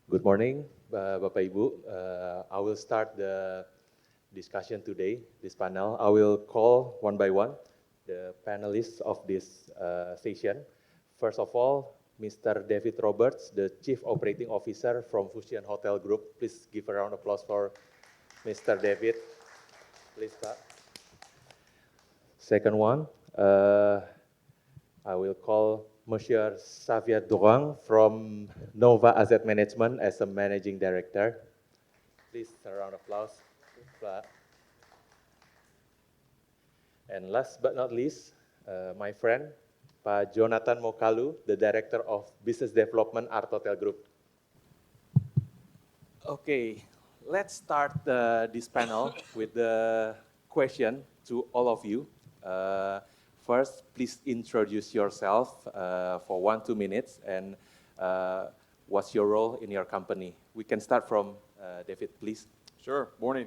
Good morning, Bapak Ibu. I will start the discussion today, this panel. I will call one by one the panelists of this session. First of all, Mr. David Roberts, the Chief Operating Officer from Fusion Hotel Group. Please give a round of applause for Mr. David. Please, Pak. Second one, I will call Monsieur Xavier Droin from Nova Asset Management as a Managing Director. Please, a round of applause. And last but not least, my friend, Pak Jonathan Mokalu, the Director of Business Development Artotel Group. Okay, let's start this panel with the question to all of you. First, please introduce yourself for 1-2 minutes and what's your role in your company. We can start from David, please. Sure, morning.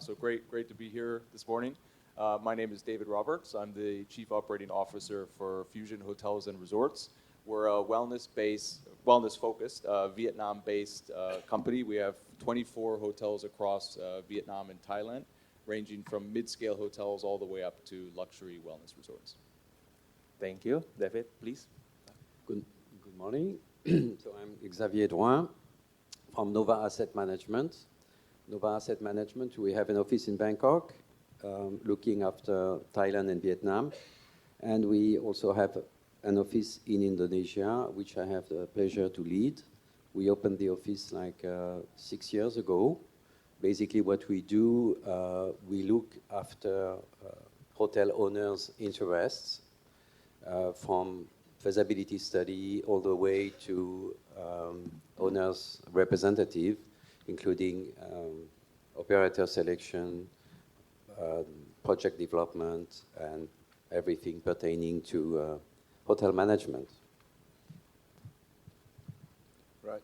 So great to be here this morning. My name is David Roberts. I'm the Chief Operating Officer for Fusion Hotels and Resorts. We're a wellness-focused, Vietnam-based company. We have 24 hotels across Vietnam and Thailand, ranging from mid-scale hotels all the way up to luxury wellness resorts. Thank you. David, please. Good morning. So I'm Xavier Droin from Nova Asset Management. Nova Asset Management, we have an office in Bangkok, looking after Thailand and Vietnam. And we also have an office in Indonesia, which I have the pleasure to lead. We opened the office like 6 years ago. Basically what we do, we look after hotel owners' interests from feasibility study all the way to owners' representative, including operator selection, project development, and everything pertaining to hotel management. Right.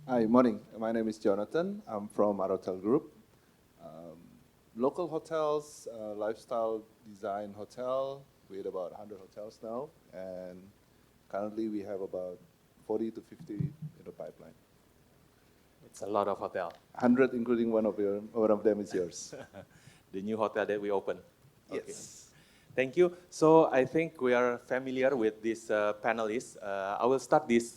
Hi, morning. My name is Jonathan. I'm from Artotel Group. Local hotels, lifestyle design hotel. We have about 100 hotels now, and currently we have about 40 to 50 in the pipeline. It's a lot of hotel. 100, including one of them is yours. The new hotel that we opened. Yes. Okay. Thank you. So I think we are familiar with these panelists. I will start this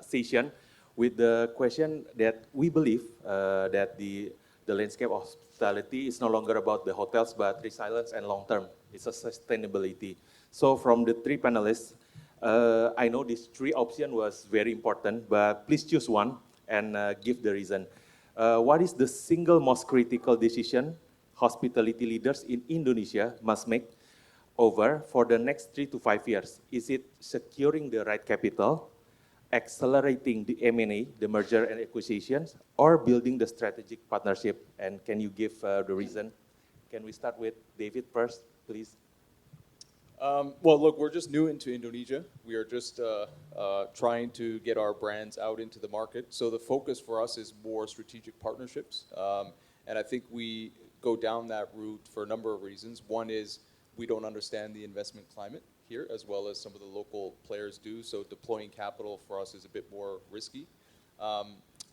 session with the question that we believe that the landscape of hospitality is no longer about the hotels, but resilience and long-term. It's a sustainability. So from the three panelists, I know these three options was very important, but please choose one and give the reason. What is the single most critical decision hospitality leaders in Indonesia must make over for the next 3 to 5 years? Is it securing the right capital, accelerating the M&A, the merger and acquisitions, or building the strategic partnership? And can you give the reason? Can we start with David first, please? Well, look, we're just new into Indonesia. We are just trying to get our brands out into the market. So the focus for us is more strategic partnerships. And I think we go down that route for a number of reasons. One is we don't understand the investment climate here as well as some of the local players do. So deploying capital for us is a bit more risky.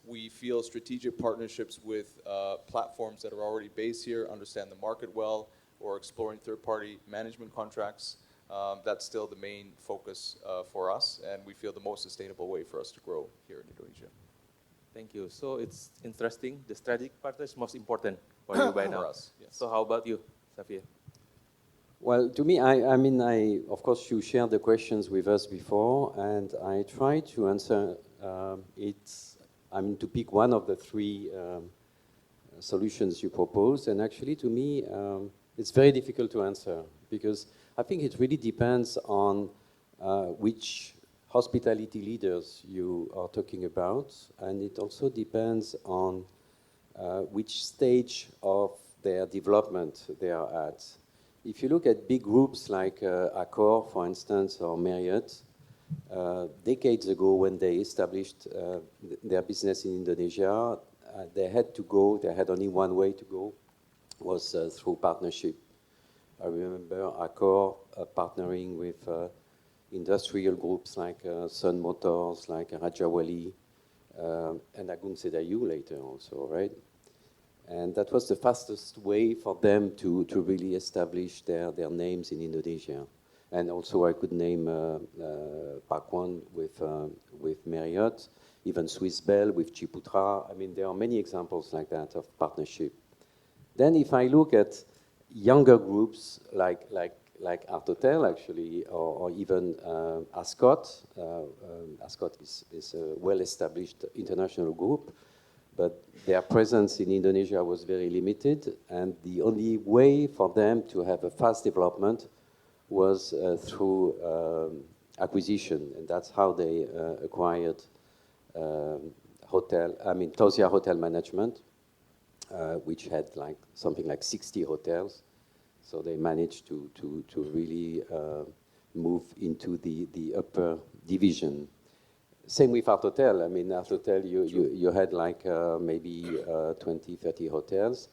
We feel strategic partnerships with platforms that are already based here, understand the market well, or exploring third-party management contracts. That's still the main focus for us, and we feel the most sustainable way for us to grow here in Indonesia. Thank you. So it's interesting. The strategic partner is most important for you by now. For us, yes. So how about you, Xavier? Well, to me, I of course, you shared the questions with us before, and I try to answer to pick one of the three solutions you proposed, and actually, to me, it's very difficult to answer, because I think it really depends on which hospitality leaders you are talking about, and it also depends on which stage of their development they are at. If you look at big groups like Accor, for instance, or Marriott, decades ago when they established their business in Indonesia, they had only one way to go, was through partnership. I remember Accor partnering with industrial groups like Sun Motors, like Rajawali, and Agung Sedayu later also, right? And that was the fastest way for them to really establish their names in Indonesia. And also I could name Pakuan with Marriott, even Swiss Bell with Ciputra. I mean, there are many examples like that of partnership. Then if I look at younger groups like Artotel actually, or even Ascot. Ascot is a well-established international group, but their presence in Indonesia was very limited, and the only way for them to have a fast development was through acquisition, and that's how they acquired Tausia Hotel Management, which had something like 60 hotels. So they managed to really move into the upper division. Same with Artotel. I mean, Artotel, you had maybe 20, 30 hotels.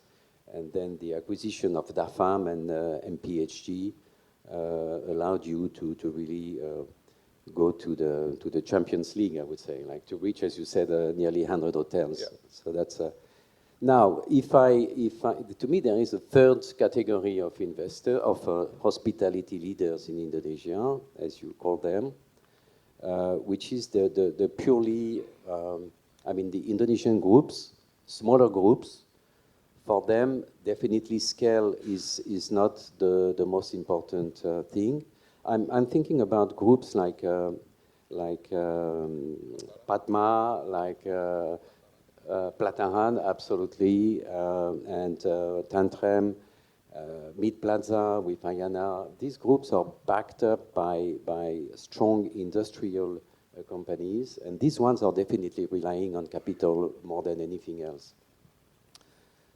And then the acquisition of DAFAM and MPHG allowed you to really go to the Champions League, I would say, to reach, as you said, nearly 100 hotels. Yeah. So that's now, to me, there is a third category of investor, of hospitality leaders in Indonesia, as you call them, which is the purely, the Indonesian groups, smaller groups. For them, definitely scale is not the most important thing. I'm thinking about groups like Padma, like Platahan, absolutely, and Tantrem, Mid Plaza with Ayana. These groups are backed up by strong industrial companies, and these ones are definitely relying on capital more than anything else.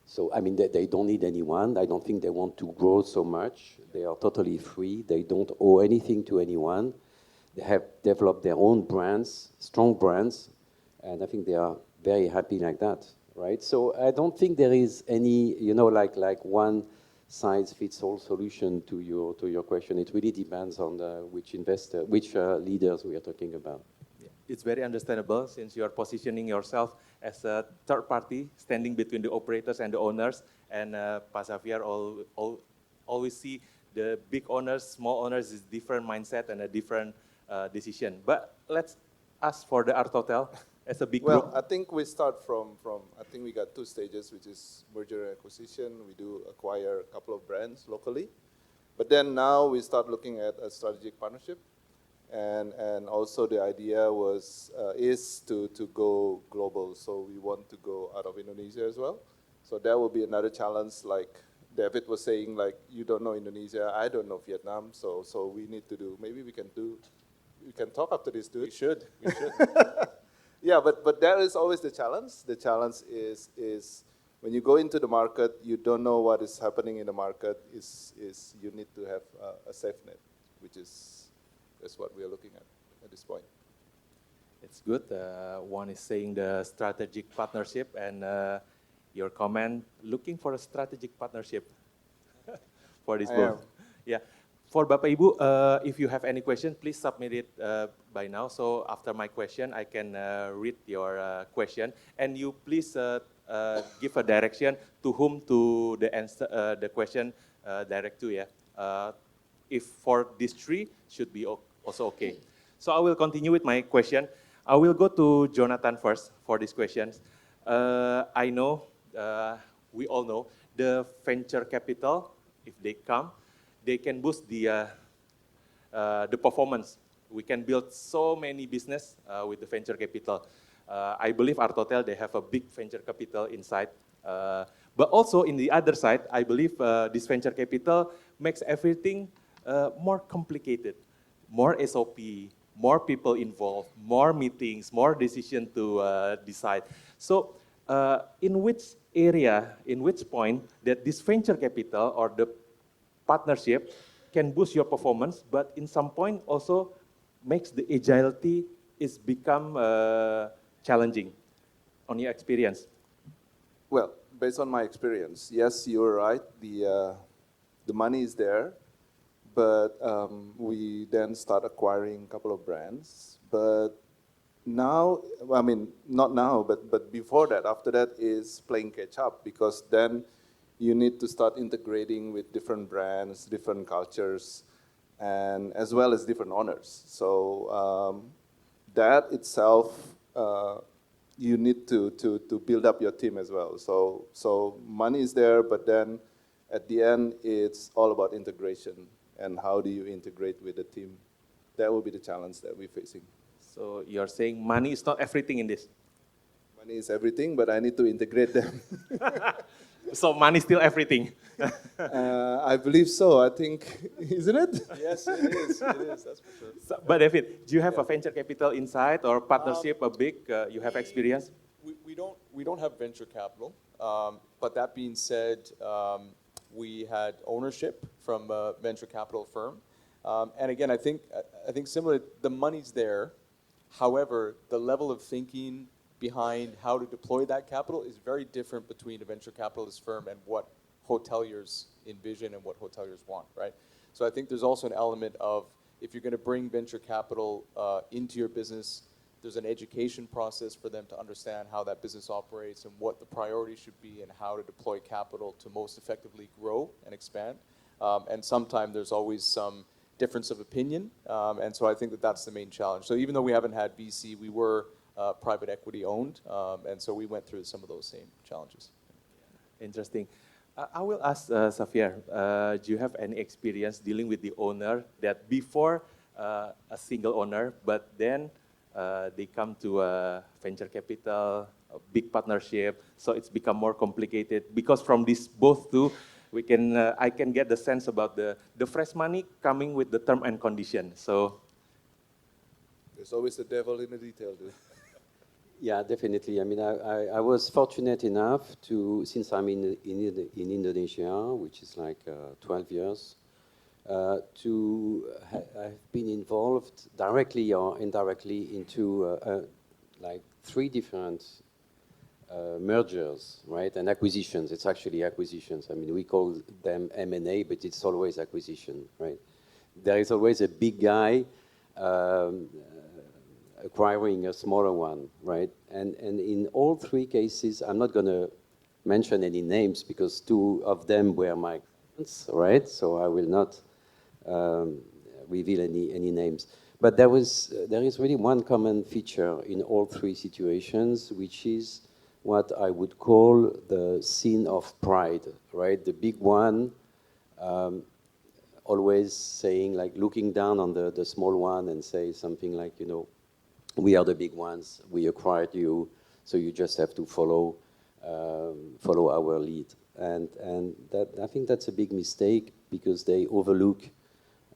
So, I mean, they don't need anyone. I don't think they want to grow so much. They are totally free. They don't owe anything to anyone. They have developed their own brands, strong brands, and I think they are very happy like that, right? So I don't think there is any, like one size fits all solution to your question. It really depends on which leaders we are talking about. Yeah. It's very understandable since you are positioning yourself as a third party standing between the operators and the owners. And Pak Xavier always see the big owners, small owners is different mindset and a different decision. But let's ask for the Artotel. As a big group? Well, I think we start from I think we got two stages, which is merger and acquisition. We do acquire a couple of brands locally. But then now we start looking at a strategic partnership. And also the idea is to go global. So we want to go out of Indonesia as well. So that will be another challenge, like David was saying, like, you don't know Indonesia, I don't know Vietnam. So we need to do, maybe we can talk after this, dude. We should. Yeah, but there is always the challenge. The challenge is when you go into the market, you don't know what is happening in the market. Is you need to have a safe net, which is what we are looking at this point. It's good. One is saying the strategic partnership, and your comment looking for a strategic partnership for this book. Yeah. For Bapak Ibu, if you have any question, please submit it by now. So after my question, I can read your question. And you please give a direction to whom to the answer, the question direct to. Yeah. If for these three, should be also okay. So I will continue with my question. I will go to Jonathan first for these questions. I know, we all know, the venture capital, if they come, they can boost the performance. We can build so many business with the venture capital. I believe Artotel, they have a big venture capital inside. But also in the other side, I believe this venture capital makes everything more complicated, more SOP, more people involved, more meetings, more decision to decide. So in which area, in which point that this venture capital or the partnership can boost your performance, but in some point also makes the agility is become challenging on your experience? Well, based on my experience, yes, you're right. The money is there, but we then start acquiring a couple of brands. But now, I mean, not now, but before that, after that is playing catch up, because then you need to start integrating with different brands, different cultures, and as well as different owners. So that itself, you need to build up your team as well. So money is there, but then at the end, it's all about integration and how do you integrate with the team. That will be the challenge that we're facing. So you're saying money is not everything in this. Money is everything, but I need to integrate them. So money is still everything. I believe so. I think, isn't it? Yes, it is. It is. That's for sure. So, but David, do you have a venture capital inside or partnership, a big, you have experience? We don't have venture capital, but that being said, we had ownership from a venture capital firm, and again, I think similar. The money's there, however, the level of thinking behind how to deploy that capital is very different between a venture capitalist firm and what hoteliers envision and what hoteliers want, right? So I think there's also an element of, if you're going to bring venture capital into your business, there's an education process for them to understand how that business operates and what the priorities should be and how to deploy capital to most effectively grow and expand. And sometimes there's always some difference of opinion. And so I think that that's the main challenge. So even though we haven't had VC, we were private equity owned. And so we went through some of those same challenges. Interesting. I will ask Xavier, do you have any experience dealing with the owner that before a single owner, but then they come to a venture capital, a big partnership, so it's become more complicated? Because from this both two, we can I can get the sense about the fresh money coming with the term and condition. So There's always the devil in the detail, dude. Yeah, definitely. I mean, I was fortunate enough to, since I'm in Indonesia, which is like 12 years, I've been involved directly or indirectly into like 3 different mergers, right, and acquisitions. It's actually acquisitions. I mean, we call them M&A, but it's always acquisition, right? There is always a big guy acquiring a smaller one, right? And in all 3 cases, I'm not going to mention any names because 2 of them were my clients, right? So I will not reveal any names. But there is really one common feature in all 3 situations, which is what I would call the sin of pride, right? The big one always saying, like, looking down on the small one and say something like, you know, we are the big ones, we acquired you, so you just have to follow our lead. And that, I think that's a big mistake because they overlook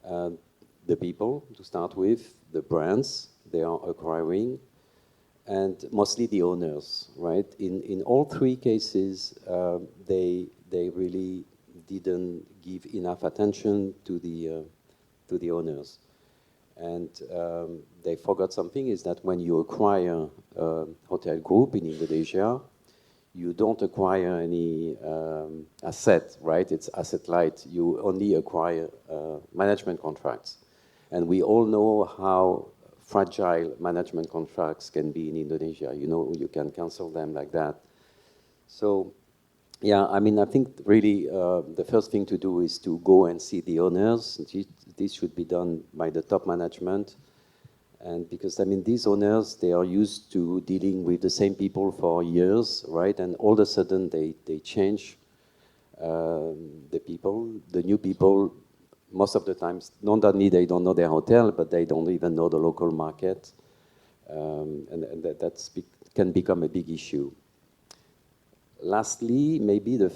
the people to start with, the brands they are acquiring, and mostly the owners, right? In all 3 cases, they really didn't give enough attention to the owners. And they forgot something, is that when you acquire a hotel group in Indonesia, you don't acquire any asset, right? It's asset light. You only acquire management contracts. And we all know how fragile management contracts can be in Indonesia. You know, you can cancel them like that. So, yeah, I mean, I think really the first thing to do is to go and see the owners. This should be done by the top management. And because, I mean, these owners, they are used to dealing with the same people for years, right? And all of a sudden, they change the people. The new people, most of the times, not only they don't know their hotel, but they don't even know the local market. And that can become a big issue. Lastly, maybe the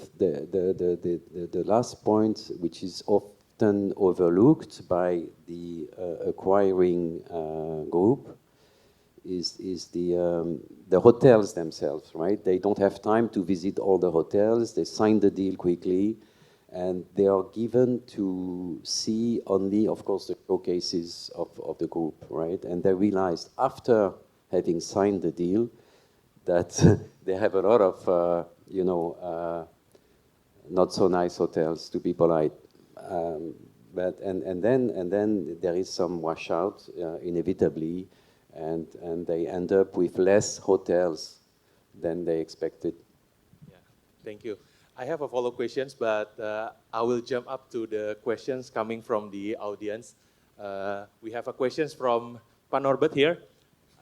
last point, which is often overlooked by the acquiring group, is the hotels themselves, right? They don't have time to visit all the hotels. They sign the deal quickly, and they are given to see only, of course, the showcases of the group, right? And they realized after having signed the deal that they have a lot of not so nice hotels, to be polite. But then there is some washout inevitably, and they end up with less hotels than they expected. Yeah, thank you. I have a follow questions, but I will jump up to the questions coming from the audience. We have a questions from Pak Norbert here.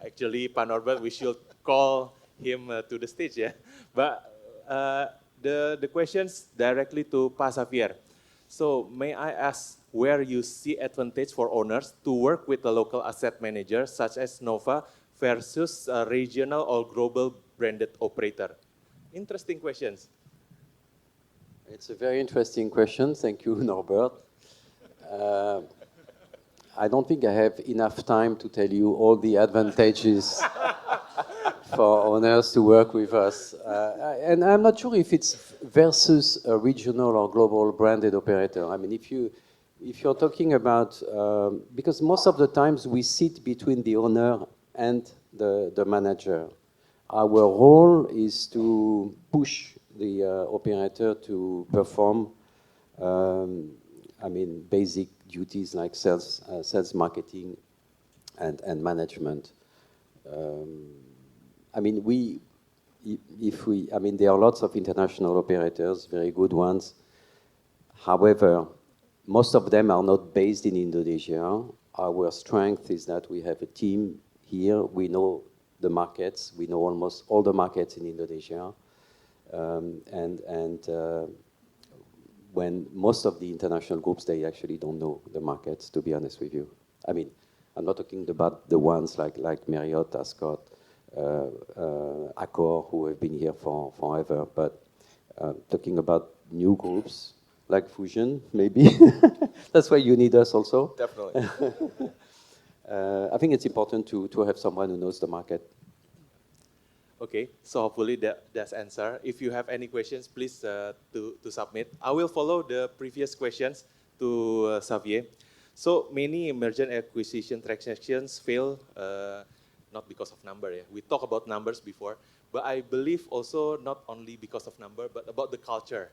Actually, Pak Norbert, we should call him to the stage, yeah. But the questions directly to Pak Xavier. So may I ask where you see advantage for owners to work with a local asset manager such as Nova versus a regional or global branded operator? Interesting questions. It's a very interesting question. Thank you, Norbert. I don't think I have enough time to tell you all the advantages for owners to work with us. And I'm not sure if it's versus a regional or global branded operator. I mean, if you're talking about, because most of the times we sit between the owner and the manager. Our role is to push the operator to perform, I mean, basic duties like sales, marketing, and management. I mean, I mean, there are lots of international operators, very good ones. However, most of them are not based in Indonesia. Our strength is that we have a team here. We know the markets. We know almost all the markets in Indonesia. When most of the international groups, they actually don't know the markets, to be honest with you. I mean, I'm not talking about the ones like Marriott, Ascot, Accor, who have been here for forever, but talking about new groups like Fusion, maybe. That's why you need us also. Definitely. I think it's important to have someone who knows the market. Okay, so hopefully that's answer. If you have any questions, please to submit. I will follow the previous questions to Xavier. So many merger and acquisition transactions fail, not because of number. Yeah, we talked about numbers before, but I believe also not only because of number, but about the culture.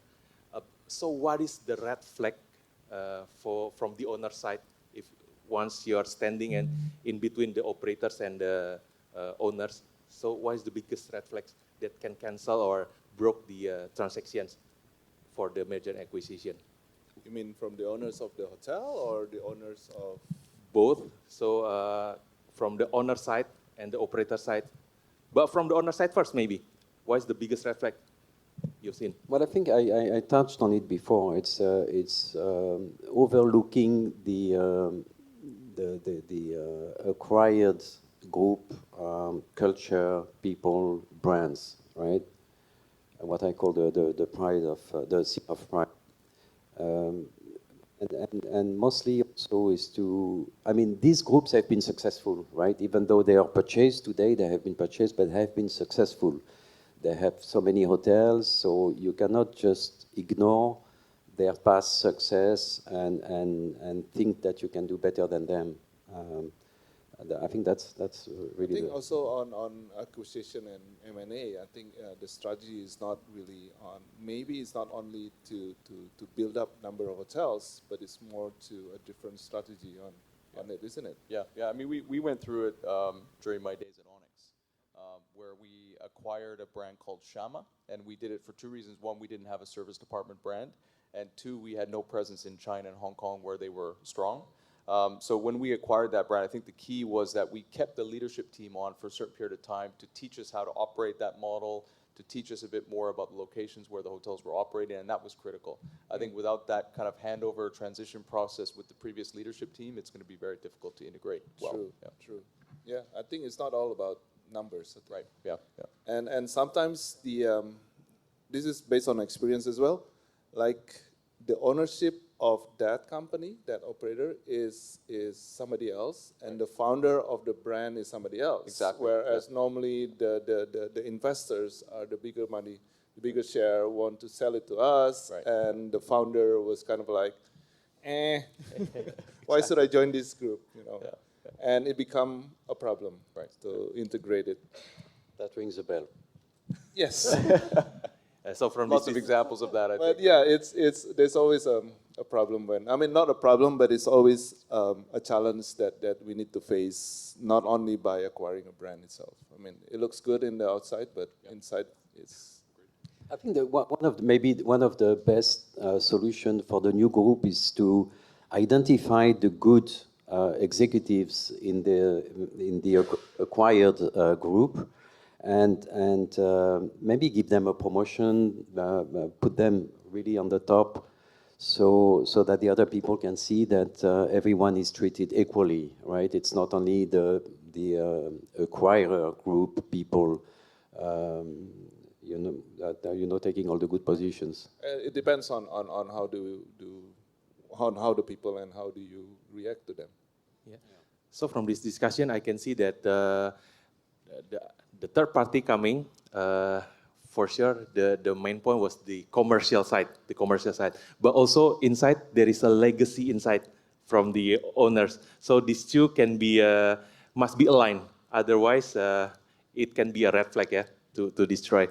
So what is the red flag from the owner side if once you are standing and in between the operators and the owners? So what is the biggest red flags that can cancel or broke the transactions for the merger and acquisition? You mean from the owners of the hotel or the owners of? Both. So from the owner side and the operator side. But from the owner side first, maybe. What is the biggest red flag you've seen? Well, I think I touched on it before. It's overlooking the acquired group, culture, people, brands, right? What I call the pride of the seat of pride, and mostly also is to. I mean, these groups have been successful, right? Even though they are purchased today, they have been purchased, but have been successful. They have so many hotels, so you cannot just ignore their past success and think that you can do better than them. I think that's really. I think also on acquisition and M&A, I think the strategy is not really on. Maybe it's not only to build up number of hotels, but it's more to a different strategy on it, isn't it? Yeah. I mean, we went through it during my days at Onyx, where we acquired a brand called Shama, and we did it for two reasons. One, we didn't have a service department brand, and two, we had no presence in China and Hong Kong where they were strong. So when we acquired that brand, I think the key was that we kept the leadership team on for a certain period of time to teach us how to operate that model, to teach us a bit more about the locations where the hotels were operating, and that was critical. I think without that kind of handover transition process with the previous leadership team, it's going to be very difficult to integrate well. True. Yeah, I think it's not all about numbers. Right. Yeah. And sometimes this is based on experience as well. Like the ownership of that company, that operator, is somebody else, and the founder of the brand is somebody else. Exactly. Whereas normally the investors are the bigger money, the bigger share, want to sell it to us, right. And the founder was kind of like, why should I join this group? You know, and it become a problem, right? To integrate it. That rings a bell. Yes. So from lots of examples of that, I think. But yeah, it's there's always a problem not a problem, but it's always a challenge that we need to face, not only by acquiring a brand itself. I mean, it looks good in the outside, but inside it's... I think that maybe one of the best solutions for the new group is to identify the good executives in the acquired group, and maybe give them a promotion, put them really on the top, so that the other people can see that everyone is treated equally, right? It's not only the acquirer group people, taking all the good positions. It depends on how how the people and how do you react to them. Yeah. So from this discussion, I can see that the third party coming, for sure, the main point was the commercial side, But also inside, there is a legacy inside from the owners. So these two can be, must be aligned. Otherwise, it can be a red flag, yeah, to destroy.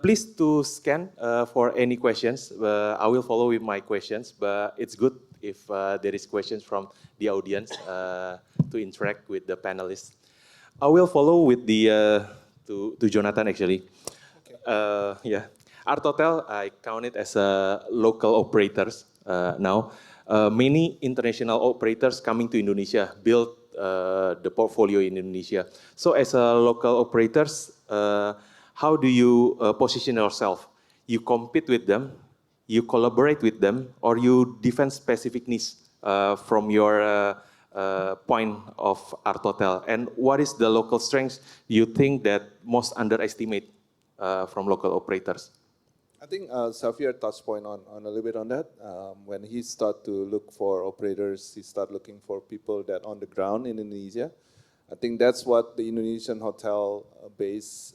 Please to scan for any questions. I will follow with my questions, but it's good if there is questions from the audience to interact with the panelists. I will follow with the to Jonathan actually. Okay. Yeah, Artotel, I count it as a local operators now. Many international operators coming to Indonesia build the portfolio in Indonesia. So as a local operators, how do you position yourself? You compete with them, you collaborate with them, or you defend specific needs from your point of Artotel? And what is the local strengths you think that most underestimate from local operators? I think Xavier touched point on a little bit on that. When he start to look for operators, he start looking for people that on the ground in Indonesia. I think that's what the Indonesian hotel base,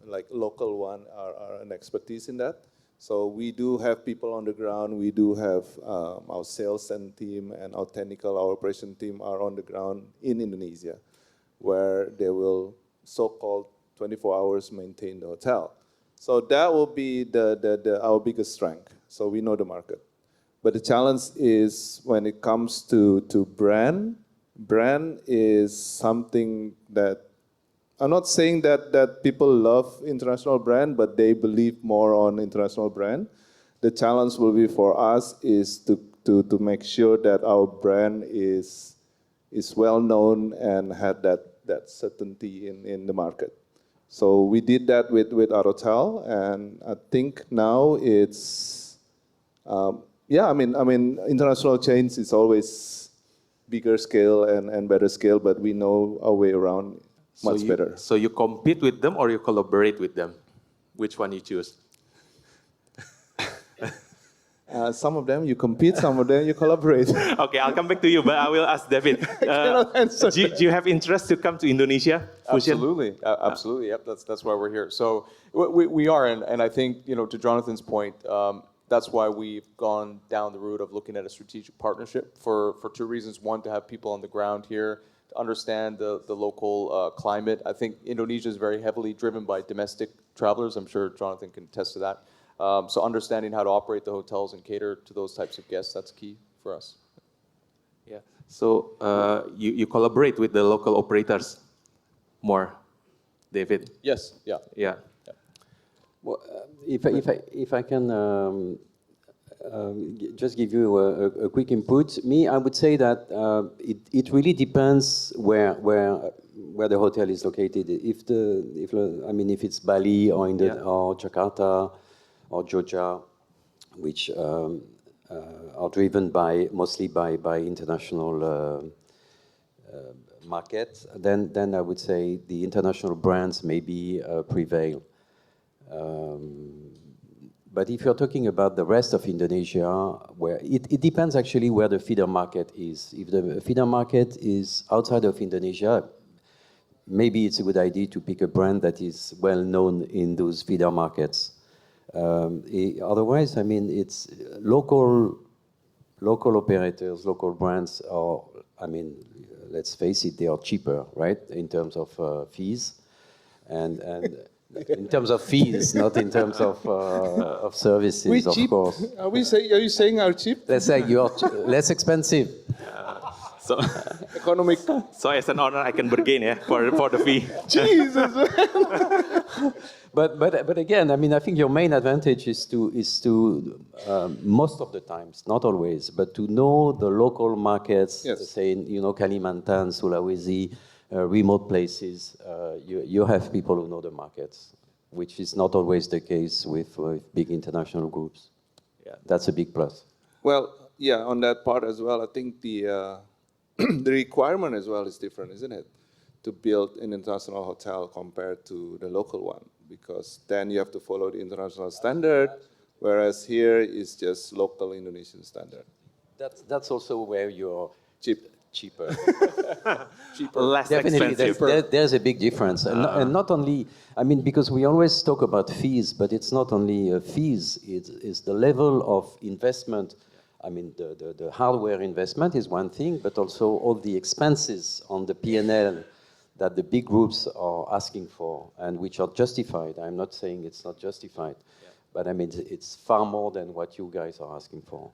like local one, are an expertise in that. So we do have people on the ground. We do have our sales and team and our technical, our operation team are on the ground in Indonesia, where they will so-called 24 hours maintain the hotel. So that will be our biggest strength. So we know the market. But the challenge is when it comes to brand. Brand is something that, I'm not saying that people love international brand, but they believe more on international brand. The challenge will be for us is to make sure that our brand is well known and had that certainty in the market. So we did that with Artotel, and I think now it's, I mean, international chains is always bigger scale and better scale, but we know our way around much better. So you compete with them or you collaborate with them? Which one you choose? Some of them you compete, some of them you collaborate. Okay, I'll come back to you, but I will ask David. Do you have interest to come to Indonesia? Absolutely, absolutely. Yep, that's why we're here. So we are, and I think to Jonathan's point, that's why we've gone down the route of looking at a strategic partnership for two reasons. One, to have people on the ground here, to understand the local climate. I think Indonesia is very heavily driven by domestic travelers. I'm sure Jonathan can attest to that. So understanding how to operate the hotels and cater to those types of guests, that's key for us. Yeah. So you collaborate with the local operators more, David? Yes. Yeah. Yeah. Well, if I can just give you a quick input, I would say that it really depends where the hotel is located. If it's Bali or or Jakarta or Jogja, which are driven mostly by international markets, then I would say the international brands maybe prevail. But if you're talking about the rest of Indonesia, where it depends actually where the feeder market is. If the feeder market is outside of Indonesia, maybe it's a good idea to pick a brand that is well known in those feeder markets. Otherwise, I mean, it's local operators, local brands are, I mean, let's face it, they are cheaper, right, in terms of fees. And In terms of fees, not in terms of services, We of cheap? course. Are you saying are cheap? Let's say you're less expensive. So, Economic. so as an owner, I can bargain, yeah, for the fee. Jesus. But again, I mean, I think your main advantage is to most of the times, not always, but to know the local markets. Yes. Say, Kalimantan, Sulawesi, remote places. You have people who know the markets, which is not always the case with big international groups. Yeah. That's a big plus. Well, yeah, on that part as well, I think the the requirement as well is different, isn't it? To build an international hotel compared to the local one, because then you have to follow the international standard, whereas here is just local Indonesian standard. That's also where you're cheaper. Less Definitely, expensive. there's a big difference, and not only. I mean, because we always talk about fees, but it's not only fees; it's the level of investment. I mean, the hardware investment is one thing, but also all the expenses on the P&L that the big groups are asking for, and which are justified. I'm not saying it's not justified, but I mean, it's far more than what you guys are asking for.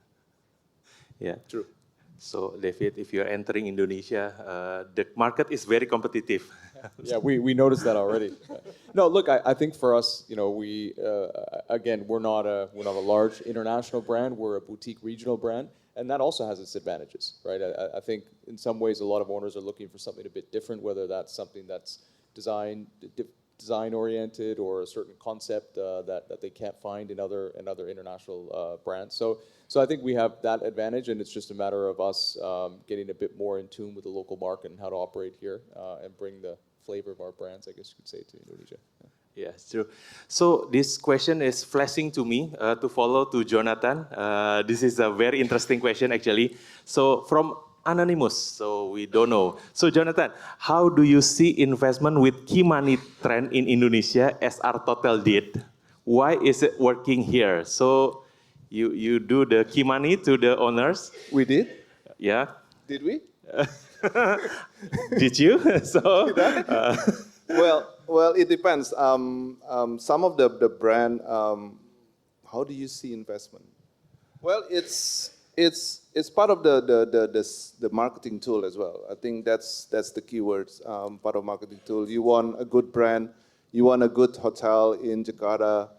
Yeah. True. So, David, if you're entering Indonesia, the market is very competitive. Yeah, we noticed that already. No, look, I think for us, we again, we're not a large international brand. We're a boutique regional brand, and that also has its advantages, right? I think in some ways, a lot of owners are looking for something a bit different, whether that's something that's design oriented or a certain concept that they can't find in other international brands. So I think we have that advantage, and it's just a matter of us getting a bit more in tune with the local market and how to operate here and bring the flavor of our brands, I guess you could say, to Indonesia. Yeah, it's true. So this question is flashing to me to follow to Jonathan. This is a very interesting question, actually. So from Anonymous, so we don't know. So Jonathan, how do you see investment with key money trend in Indonesia as Artotel did? Why is it working here? So you do the key money to the owners? We did? Yeah. Did we? Did you? So. Well, it depends. Some of the brand. How do you see investment? Well, it's part of the marketing tool as well. I think that's the keywords. Part of marketing tool. You want a good brand. You want a good hotel in Jakarta,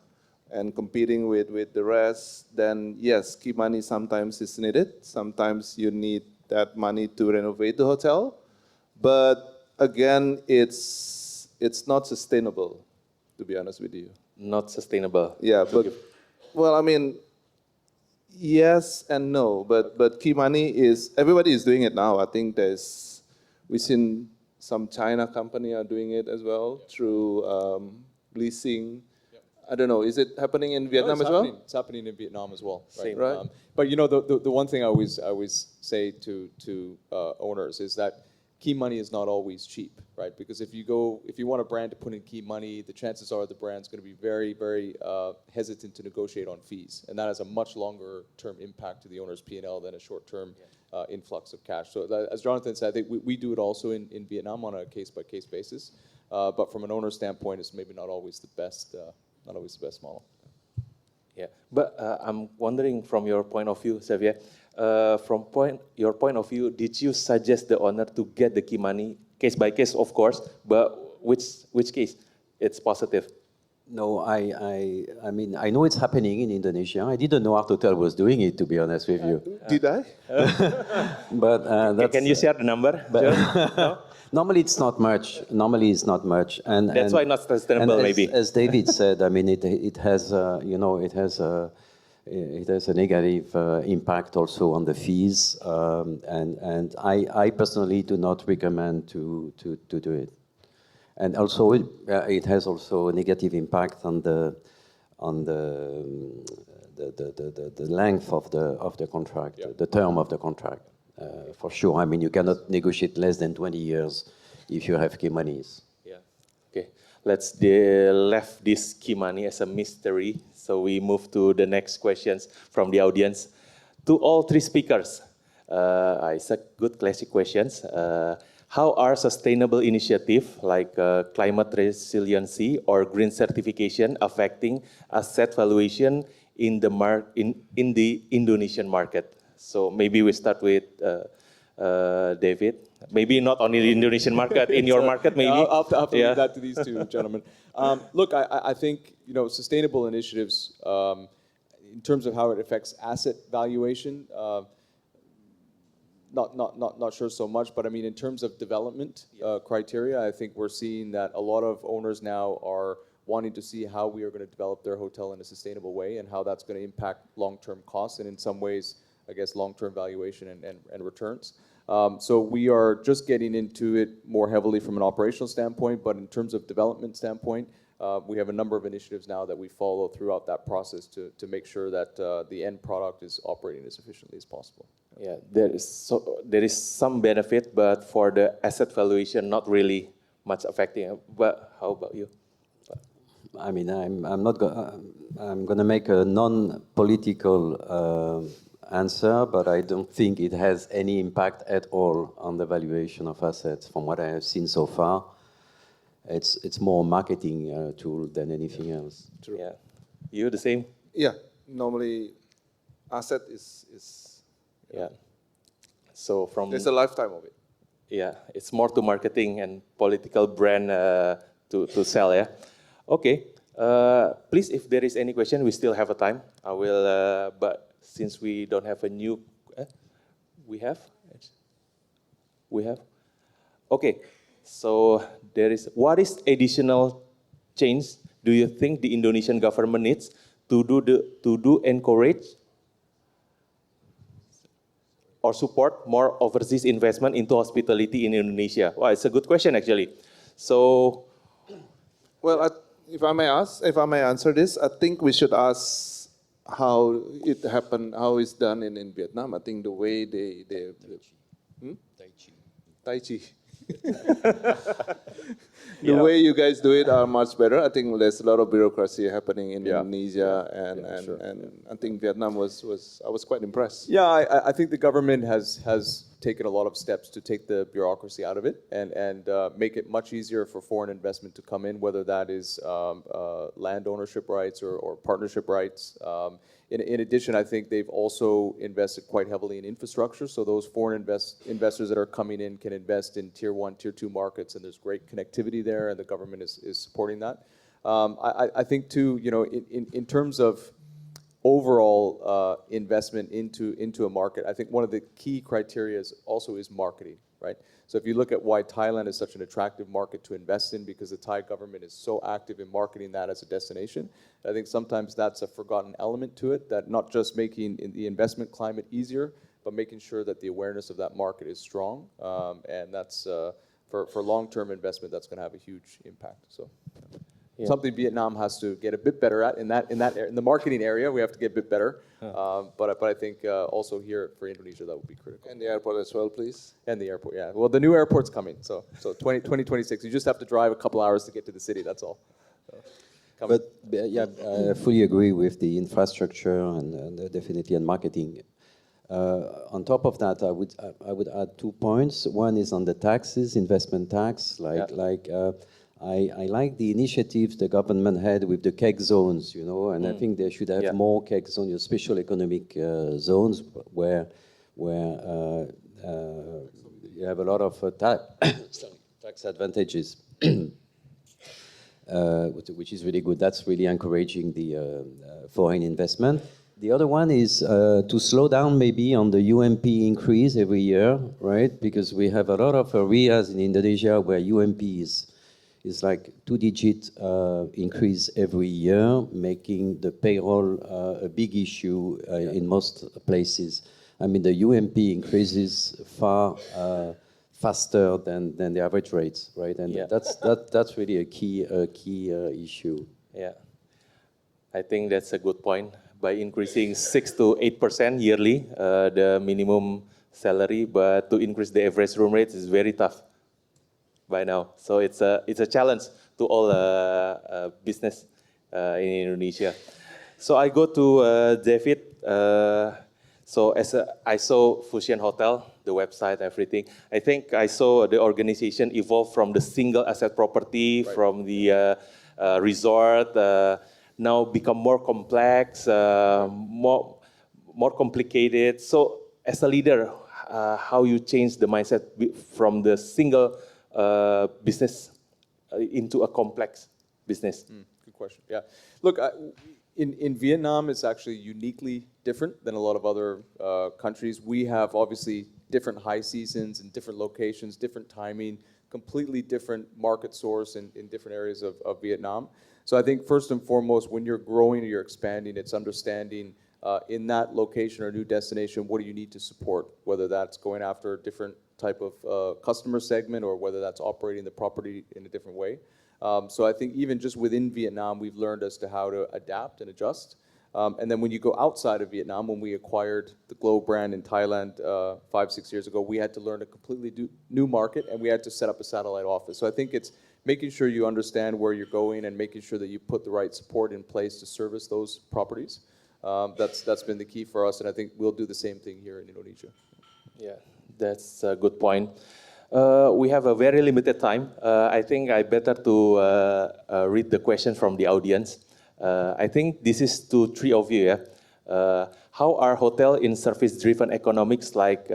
and competing with the rest. Then yes, key money sometimes is needed. Sometimes you need that money to renovate the hotel, but again, it's not sustainable, to be honest with you. Not sustainable. Yeah, but well, I mean, yes and no, but key money is everybody is doing it now. I think we've seen some China company are doing it as well through leasing. I don't know. Is it happening in Vietnam as well? It's happening in Vietnam as well. Right. Right. But the one thing I always say to owners is that key money is not always cheap, right? Because if you want a brand to put in key money, the chances are the brand's going to be very, very hesitant to negotiate on fees, and that has a much longer term impact to the owner's P&L than a short term influx of cash. So as Jonathan said, I think we do it also in Vietnam on a case by case basis, but from an owner standpoint, it's maybe not always the best. Not always the best model. Yeah, but I'm wondering from your point of view, Xavier, your point of view, did you suggest the owner to get the key money, case by case, of course, but which case? It's positive. No, I mean, I know it's happening in Indonesia. I didn't know Artotel was doing it, to be honest with you. Did I? But Can you share the number? No? Normally it's not much. And That's why not sustainable, and maybe. As David said, I mean, it has a negative impact also on the fees, and I personally do not recommend to do it. And also, it has also a negative impact on the length of the contract, the term of the contract. For sure. I mean, you cannot negotiate less than 20 years if you have key monies. Yeah. Okay. Let's left this key money as a mystery. So we move to the next questions from the audience. To all three speakers, it's a good classic questions. how are sustainable initiatives like climate resiliency or green certification affecting asset valuation in the in the Indonesian market? So maybe we start with David. Maybe not only the Indonesian market, in your market maybe. I'll have to leave that to these two gentlemen. Look, I think sustainable initiatives in terms of how it affects asset valuation. Not sure so much, but I mean in terms of development criteria, I think we're seeing that a lot of owners now are wanting to see how we are going to develop their hotel in a sustainable way and how that's going to impact long-term costs and in some ways, I guess, long-term valuation and returns. So we are just getting into it more heavily from an operational standpoint, but in terms of development standpoint, we have a number of initiatives now that we follow throughout that process to make sure that the end product is operating as efficiently as possible. Yeah, there is some benefit, but for the asset valuation, not really much affecting. But how about you? I mean, I'm going to make a non-political answer, but I don't think it has any impact at all on the valuation of assets. From what I have seen so far, it's more a marketing tool than anything else. True. Yeah, you the same? Yeah, normally asset is yeah. So from there's a lifetime of it. Yeah, it's more to marketing and political brand to sell. Yeah. Okay. Please, if there is any question, we still have a time. I will, but since we don't have a new, we have. Okay. So there is. What is additional change do you think the Indonesian government needs to encourage or support more overseas investment into hospitality in Indonesia? Well, it's a good question actually. So, well, if I may answer this, I think we should ask how it happened, how it's done in Vietnam. I think the way they Tai Chi. The way you guys do it are much better. I think there's a lot of bureaucracy happening in Indonesia, and I think Vietnam I was quite impressed. Yeah, I think the government has taken a lot of steps to take the bureaucracy out of it and make it much easier for foreign investment to come in, whether that is land ownership rights or partnership rights. In addition, I think they've also invested quite heavily in infrastructure. So those foreign investors that are coming in can invest in tier 1, tier 2 markets, and there's great connectivity there, and the government is supporting that. I think too, in terms of overall investment into a market, I think one of the key criteria also is marketing, right? So if you look at why Thailand is such an attractive market to invest in, because the Thai government is so active in marketing that as a destination, I think sometimes that's a forgotten element to it, that not just making the investment climate easier, but making sure that the awareness of that market is strong, and that's for long-term investment, that's going to have a huge impact. So. Yeah. Something Vietnam has to get a bit better at in the marketing area. We have to get a bit better, but I think also here for Indonesia that would be critical. And the airport as well, please. And the airport, yeah. Well, the new airport's coming, so 2026. You just have to drive a couple hours to get to the city. That's all. But yeah, I fully agree with the infrastructure and definitely and marketing. On top of that, I would add 2 points. One is on the taxes, investment tax, I like the initiatives the government had with the KEG zones, and I think they should have more KEG zones, special economic zones, where you have a lot of tax advantages, which is really good. That's really encouraging the foreign investment. The other one is to slow down maybe on the UMP increase every year, right? Because we have a lot of areas in Indonesia where UMP is like 2-digit increase every year, making the payroll a big issue in most places. I mean, the UMP increases far faster than the average rates, right? And that's really a key issue. Yeah, I think that's a good point. By increasing 6 to 8% yearly, the minimum salary, but to increase the average room rate is very tough by now. So it's a challenge to all business in Indonesia. So I go to David. So I saw Fusion Hotel the website, everything. I think I saw the organization evolve from the single asset property, from the resort, now become more complex, more complicated. So as a leader, how you change the mindset from the single business into a complex business? Good question. Yeah. Look, in Vietnam, it's actually uniquely different than a lot of other countries. We have obviously different high seasons and different locations, different timing, completely different market source in different areas of Vietnam. So I think first and foremost, when you're growing or you're expanding, it's understanding in that location or new destination, what do you need to support, whether that's going after a different type of customer segment or whether that's operating the property in a different way. So I think even just within Vietnam, we've learned as to how to adapt and adjust. And then when you go outside of Vietnam, when we acquired the Glow brand in Thailand 5-6 years ago, we had to learn a completely new market and we had to set up a satellite office. So I think it's making sure you understand where you're going and making sure that you put the right support in place to service those properties. That's been the key for us, and I think we'll do the same thing here in Indonesia. Yeah, that's a good point. We have a very limited time. I think I better to read the question from the audience. I think this is to three of you. Yeah? How are hotel in service-driven economics like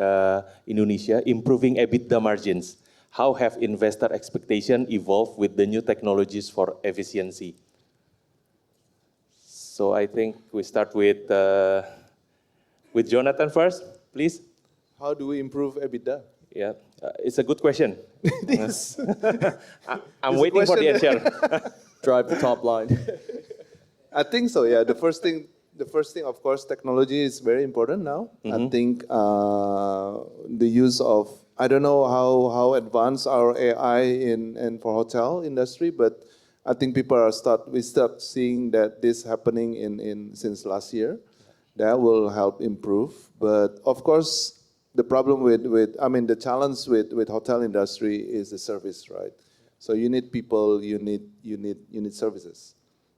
Indonesia improving EBITDA margins? How have investor expectation evolved with the new technologies for efficiency? So I think we start with Jonathan first, please. How do we improve EBITDA? Yeah, it's a good question. It is. I'm waiting for the answer. Drive the top line. I think so. Yeah, the first thing, of course, technology is very important now. I think the use of, I don't know how advanced our AI in for hotel industry, but I think we start seeing that this happening since last year. That will help improve. But of course, the problem the challenge with hotel industry is the service, right? So you need people, you need services,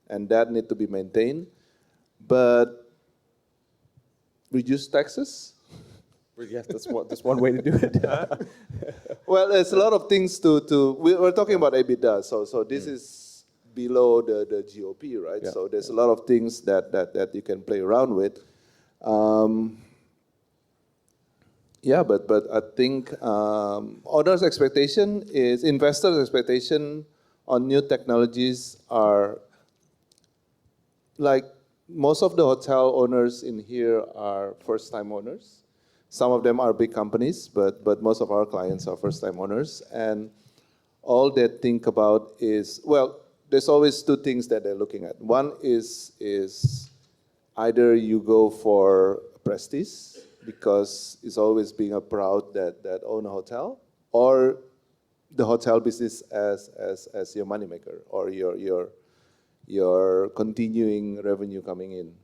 and that need to be maintained. But reduce taxes. Yeah, that's one way to do it. Well, there's a lot of things we're talking about EBITDA, so this is below the GOP, right? Yeah. So there's a lot of things that you can play around with. Yeah, but I think investors' expectation on new technologies are like most of the hotel owners in here are first-time owners. Some of them are big companies, but most of our clients are first-time owners. And all they think about is, well, there's always two things that they're looking at. One is either you go for prestige, because it's always being a proud that own a hotel, or the hotel business as your moneymaker or your continuing revenue coming in.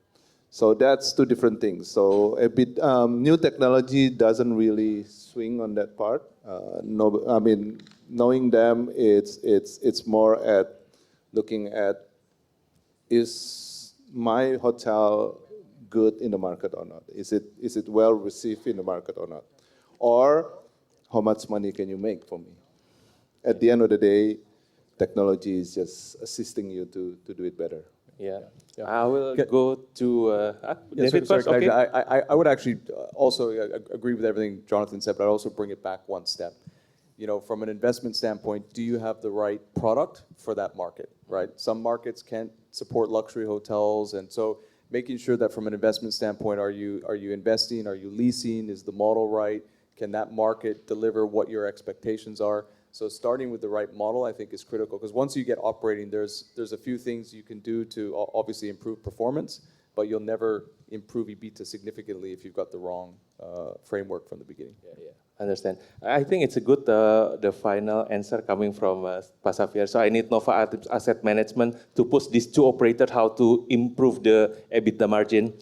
So that's two different things. So a bit new technology doesn't really swing on that part. Knowing them, it's more at looking at, is my hotel good in the market or not? Is it well received in the market or not? Or how much money can you make for me? At the end of the day, technology is just assisting you to do it better. Yeah. I will go to David first. Sorry, Okay. I would actually also agree with everything Jonathan said, but I'd also bring it back one step. From an investment standpoint, do you have the right product for that market, right? Some markets can't support luxury hotels, and so making sure that from an investment standpoint, are you investing, are you leasing, is the model right? Can that market deliver what your expectations are? So starting with the right model, I think, is critical, because once you get operating, there's a few things you can do to obviously improve performance, but you'll never improve EBITDA significantly if you've got the wrong framework from the beginning. Yeah. Understand. I think it's a good the final answer coming from Pak Xavier. So I need Nova Asset Management to push these two operators how to improve the EBITDA margin.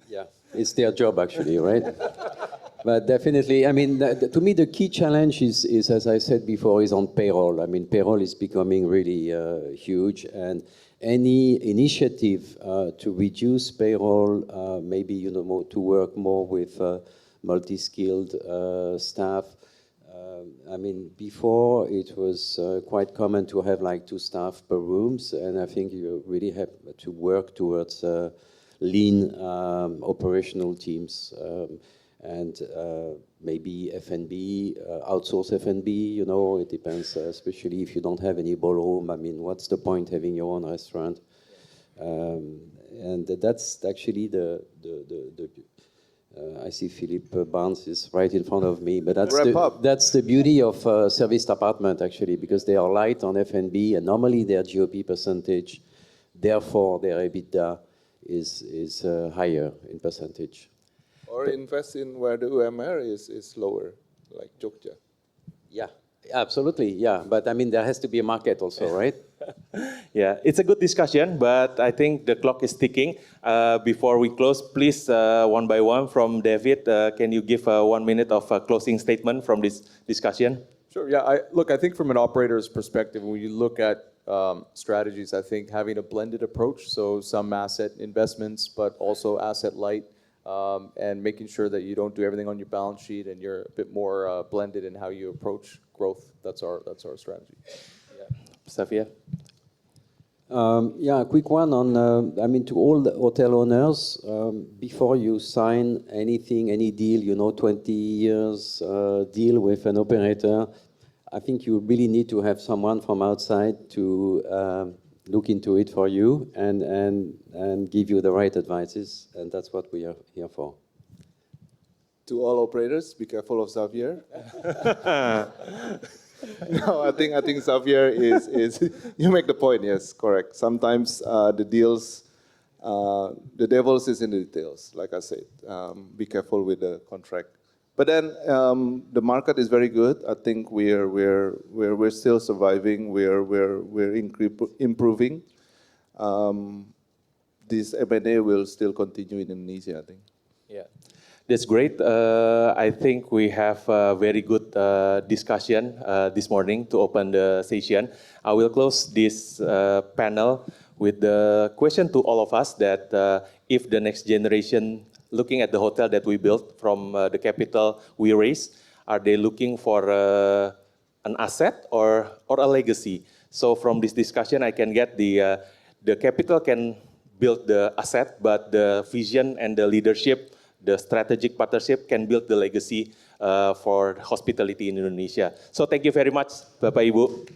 Yeah, it's their job actually, right? But definitely, to me, the key challenge is, as I said before, is on payroll. Payroll is becoming really huge, and any initiative to reduce payroll, maybe to work more with multi-skilled staff. I mean, before it was quite common to have like 2 staff per rooms, and I think you really have to work towards lean operational teams and maybe F&B, outsource F&B, you know, it depends, especially if you don't have any ballroom. I mean, what's the point having your own restaurant? And that's actually I see Philippe Barnes is right in front of me, but that's the beauty of serviced apartment actually, because they are light on F&B and normally their GOP percentage, therefore their EBITDA is higher in percentage. Or invest in where the UMR is lower, like Jogja. Yeah, absolutely, yeah. But I mean, there has to be a market also, right? Yeah, it's a good discussion, but I think the clock is ticking. Before we close, please, one by one, from David, can you give 1 minute of a closing statement from this discussion? Sure, yeah, I think from an operator's perspective, when you look at strategies, I think having a blended approach, so some asset investments, but also asset light, and making sure that you don't do everything on your balance sheet and you're a bit more blended in how you approach growth. That's our strategy. Xavier? Yeah, a quick one on, I mean, to all the hotel owners, before you sign anything, any deal, you know, 20 years deal with an operator, I think you really need to have someone from outside to look into it for you and give you the right advices, and that's what we are here for. To all operators, be careful of Xavier. No, I think Xavier is you make the point, yes, correct. Sometimes the deals, the devils is in the details, like I said. Be careful with the contract. But then the market is very good. I think we're still surviving. We're improving. This M&A will still continue in Indonesia, I think. Yeah, that's great. I think we have a very good discussion this morning to open the session. I will close this panel with the question to all of us that if the next generation looking at the hotel that we built from the capital we raised, are they looking for an asset or a legacy? So from this discussion, I can get the capital can build the asset, but the vision and the leadership, the strategic partnership can build the legacy for hospitality in Indonesia. So thank you very much, Bapak Ibu.